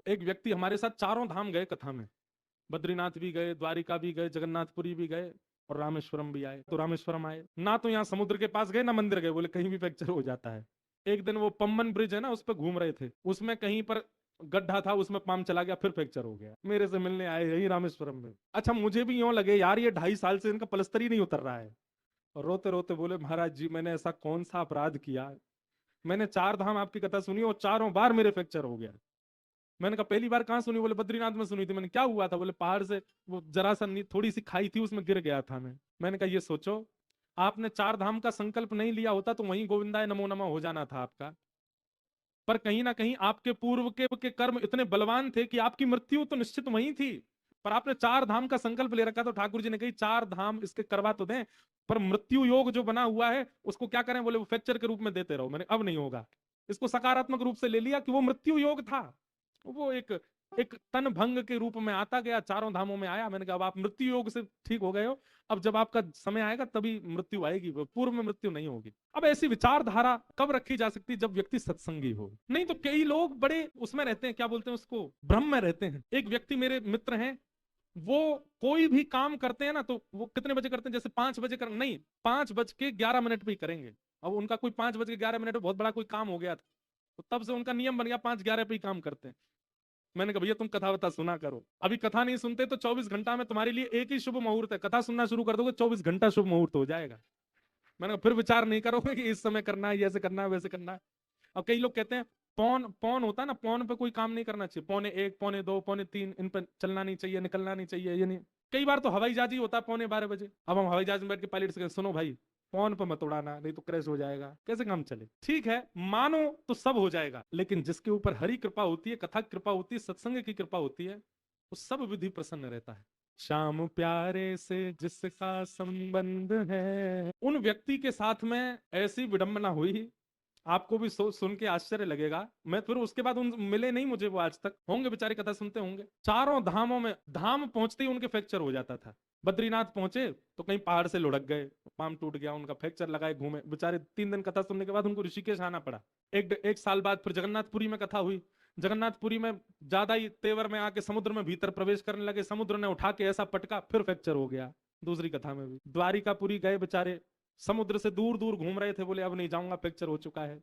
एक व्यक्ति हमारे साथ चारों धाम गए कथा में, बद्रीनाथ भी गए, द्वारिका भी गए, जगन्नाथपुरी भी गए और रामेश्वरम भी आए। तो रामेश्वरम आए ना, तो यहाँ समुद्र के पास गए ना मंदिर गए, बोले कहीं भी फ्रैक्चर हो जाता है। एक दिन वो पम्बन ब्रिज है ना, उस पर घूम रहे थे, उसमें कहीं पर गड्ढा था, उसमें पाम चला गया, फिर फ्रैक्चर हो गया। मेरे से मिलने आए यही रामेश्वरम में। अच्छा, मुझे भी यूं लगे यार ये 2.5 साल से इनका पलस्तर ही नहीं उतर रहा है। और रोते रोते बोले महाराज जी मैंने ऐसा कौन सा अपराध किया, मैंने 4 धाम आपकी कथा सुनी और चारों बार मेरे फ्रैक्चर हो गया। मैंने कहा पहली बार कहाँ सुनी? बोले बद्रीनाथ में सुनी थी। मैंने क्या हुआ था? बोले पहाड़ से वो जरा सा थोड़ी सी खाई थी, उसमें गिर गया था मैं। मैंने कहा ये सोचो, आपने 4 धाम का संकल्प नहीं लिया होता तो वहीं गोविंदाय नमो नमः हो जाना था आपका। पर कहीं ना कहीं आपके पूर्व के कर्म इतने बलवान थे कि आपकी मृत्यु तो निश्चित वहीं थी। पर आपने 4 धाम का संकल्प ले रखा, तो ठाकुर जी ने कही 4 धाम इसके करवा तो दें, पर मृत्यु योग जो बना हुआ है उसको क्या करें? बोले वो फ्रैक्चर के रूप में देते रहो। मैंने अब नहीं होगा, इसको सकारात्मक रूप से ले लिया कि वो मृत्यु योग था, वो एक एक तन भंग के रूप में आता गया, चारों धामों में आया। मैंने कहा अब आप मृत्यु योग से ठीक हो गए हो, अब जब आपका समय आएगा तभी मृत्यु आएगी, पूर्व में मृत्यु नहीं होगी। अब ऐसी विचारधारा कब रखी जा सकती है? जब व्यक्ति सत्संगी हो। नहीं तो कई लोग बड़े उसमें रहते हैं, क्या बोलते हैं उसको, भ्रम में रहते हैं। एक व्यक्ति मेरे मित्र हैं, वो कोई भी काम करते हैं ना तो वो कितने बजे करते हैं? जैसे 5 बजे कर नहीं, 5:11 पे ही करेंगे। अब उनका कोई 5:11 पे बहुत बड़ा कोई काम हो गया था, तो तब से उनका नियम बन गया 5:11 पे ही काम करते हैं। मैंने कहा भैया तुम कथा वथा सुना करो, अभी कथा नहीं सुनते तो 24 घंटा में तुम्हारे लिए एक ही शुभ मुहूर्त है, कथा सुनना शुरू कर दोगे 24 घंटा शुभ मुहूर्त हो जाएगा। मैंने कहा फिर विचार नहीं करोगे कि इस समय करना है, ऐसे करना है, वैसे करना है। अब कई लोग कहते हैं पौन पौन होता है ना, पौन पे कोई काम नहीं करना चाहिए, 1:15, 1:15, 1:15 इन पर चलना नहीं चाहिए, निकलना नहीं चाहिए, ये नहीं। कई बार तो हवाई जहाज ही होता है 12:15 बजे। अब हम हवाई जहाज में बैठ के पायलट से कहते, सुनो भाई फोन पर मत उड़ाना नहीं तो क्रैश हो जाएगा, कैसे काम चले? ठीक है मानो तो सब हो जाएगा, लेकिन जिसके ऊपर हरि कृपा होती है, कथा कृपा होती है, सत्संग की कृपा होती है, वो सब विधि प्रसन्न रहता है। श्याम प्यारे से जिसका संबंध है, उन व्यक्ति के साथ में ऐसी विडंबना हुई, आपको भी सुन के आश्चर्य लगेगा। मैं फिर उसके बाद उन मिले नहीं मुझे वो, आज तक होंगे बेचारे, कथा सुनते होंगे। चारों धामों में धाम पहुंचते ही उनके फ्रैक्चर हो जाता था। बद्रीनाथ पहुंचे तो कहीं पहाड़ से लुढ़क गए, पाम टूट गया उनका, फ्रैक्चर लगाए घूमे बेचारे। 3 दिन कथा सुनने के बाद उनको ऋषिकेश आना पड़ा। एक साल बाद फिर जगन्नाथपुरी में कथा हुई। जगन्नाथपुरी में ज्यादा ही तेवर में आके समुद्र में भीतर प्रवेश करने लगे, समुद्र ने उठा के ऐसा पटका, फिर फ्रैक्चर हो गया। दूसरी कथा में भी द्वारिकापुरी गए बेचारे, समुद्र से दूर दूर घूम रहे थे, बोले अब नहीं जाऊंगा, फ्रैक्चर हो चुका है।